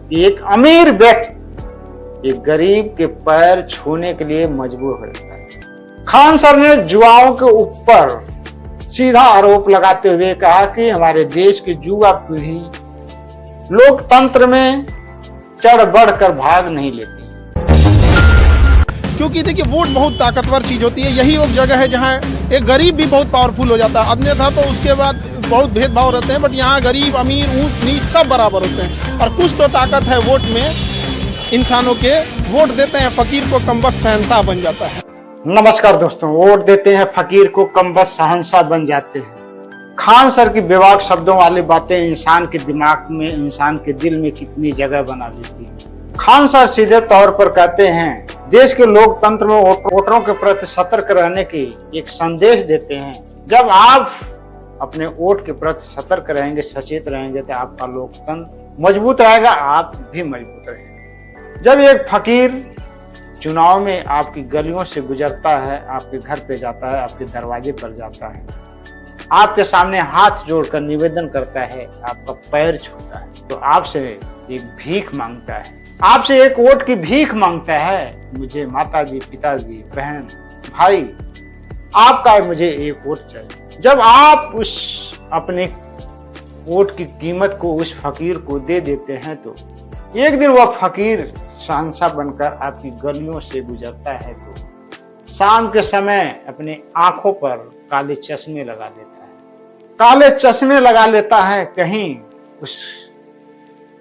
कि एक अमीर व्यक्ति एक गरीब के पैर छूने के लिए मजबूर हो जाता है। खान सर ने युवाओं के ऊपर सीधा आरोप लगाते हुए कहा कि हमारे देश की युवा पीढ़ी लोकतंत्र में चढ़ बढ़कर भाग नहीं लेती, क्योंकि देखिए वोट बहुत ताकतवर चीज होती है। यही वो जगह है जहाँ एक गरीब भी बहुत पावरफुल हो जाता है। अन्यथा तो उसके बाद बहुत भेदभाव रहते हैं, बट यहाँ गरीब अमीर ऊंच नीच सब बराबर होते हैं। और कुछ तो ताकत है वोट में, इंसानों के वोट देते हैं फकीर को कमबख्त शहंशाह बन जाता है। नमस्कार दोस्तों, वोट देते हैं फकीर को कमबख्त शहंशाह बन जाते हैं। खान सर की बेबाक शब्दों वाली बातें इंसान के दिमाग में, इंसान के दिल में कितनी जगह बना देती है। खान सर सीधे तौर पर कहते हैं देश के लोकतंत्र में वोटरों के प्रति सतर्क रहने की एक संदेश देते हैं। जब आप अपने वोट के प्रति सतर्क रहेंगे, सचेत रहेंगे, तो आपका लोकतंत्र मजबूत रहेगा, आप भी मजबूत रहेंगे। जब एक फकीर चुनाव में आपकी गलियों से गुजरता है, आपके घर पे जाता है, आपके दरवाजे पर जाता है, आपके सामने हाथ जोड़कर निवेदन करता है, आपका पैर छूता है, तो आपसे एक भीख मांगता है, आपसे एक वोट की भीख मांगता है। मुझे माताजी, पिताजी, बहन, भाई, आपका मुझे एक वोट चाहिए। जब आप उस अपने वोट की कीमत को उस फकीर को दे देते हैं, तो एक दिन वह फकीर शहंशाह बनकर आपकी गलियों से गुजरता है, तो शाम के समय अपने आंखों पर काले चश्मे लगा देता है। काले चश्मे लगा लेता है, कहीं उस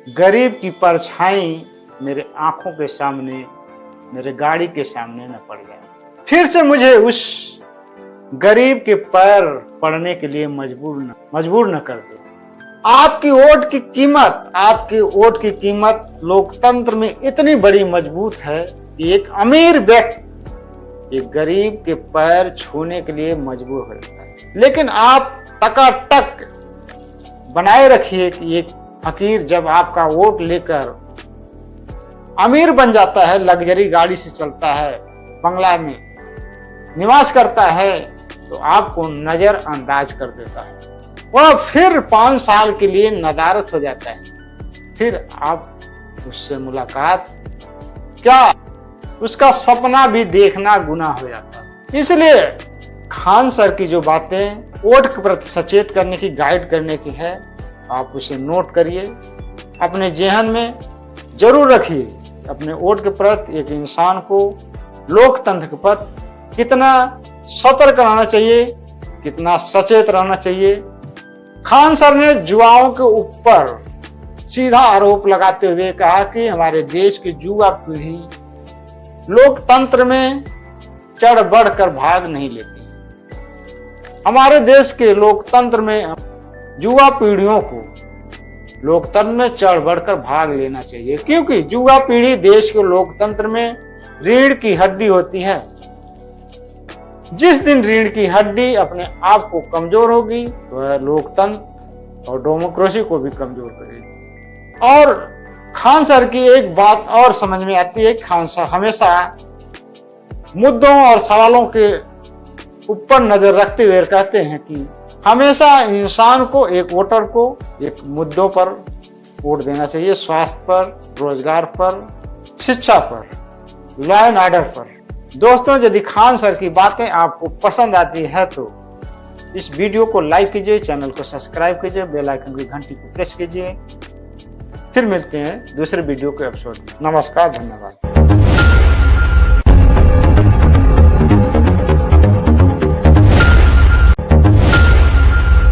गरीब की परछाई मेरे आंखों के सामने, मेरे गाड़ी के सामने न पड़ जाए। फिर से मुझे उस गरीब के पैर पड़ने के लिए मजबूर न कर दे। आपकी वोट की कीमत लोकतंत्र में इतनी बड़ी मजबूत है कि एक अमीर व्यक्ति एक गरीब के पैर छूने के लिए मजबूर हो जाता है। लेकिन आप टकाटक बनाए रखिए कि एक फकीर जब आपका वोट लेकर अमीर बन जाता है, लग्जरी गाड़ी से चलता है, बंगला में निवास करता है, तो आपको नजरअंदाज कर देता है। वह फिर 5 साल के लिए नदारत हो जाता है। फिर आप उससे मुलाकात क्या, उसका सपना भी देखना गुनाह हो जाता है। इसलिए खान सर की जो बातें वोट के प्रति सचेत करने की, गाइड करने की है, आप उसे नोट करिए, अपने जेहन में जरूर रखिए। अपने वोट के प्रति एक इंसान को लोकतंत्र के प्रति कितना सतर्क रहना चाहिए, कितना सचेत रहना चाहिए। खान सर ने युवाओं के ऊपर सीधा आरोप लगाते हुए कहा कि हमारे देश की युवा पीढ़ी लोकतंत्र में चढ़ बढ़कर भाग नहीं लेती। हमारे देश के लोकतंत्र में युवा पीढ़ियों को लोकतंत्र में चढ़ बढ़कर भाग लेना चाहिए, क्योंकि युवा पीढ़ी देश के लोकतंत्र में रीढ़ की हड्डी होती है। जिस दिन रीढ़ की हड्डी अपने आप को कमजोर होगी, वह लोकतंत्र और डेमोक्रेसी को भी कमजोर करेगी। और खान सर की एक बात और समझ में आती है, खान सर हमेशा मुद्दों और सवालों के ऊपर नजर रखते हुए कहते हैं कि हमेशा इंसान को, एक वोटर को एक मुद्दों पर वोट देना चाहिए, स्वास्थ्य पर, रोजगार पर, शिक्षा पर, लॉ एंड ऑर्डर पर। दोस्तों, यदि खान सर की बातें आपको पसंद आती है तो इस वीडियो को लाइक कीजिए, चैनल को सब्सक्राइब कीजिए, बेल आइकन की घंटी को प्रेस कीजिए। फिर मिलते हैं दूसरे वीडियो के एपिसोड में। नमस्कार, धन्यवाद।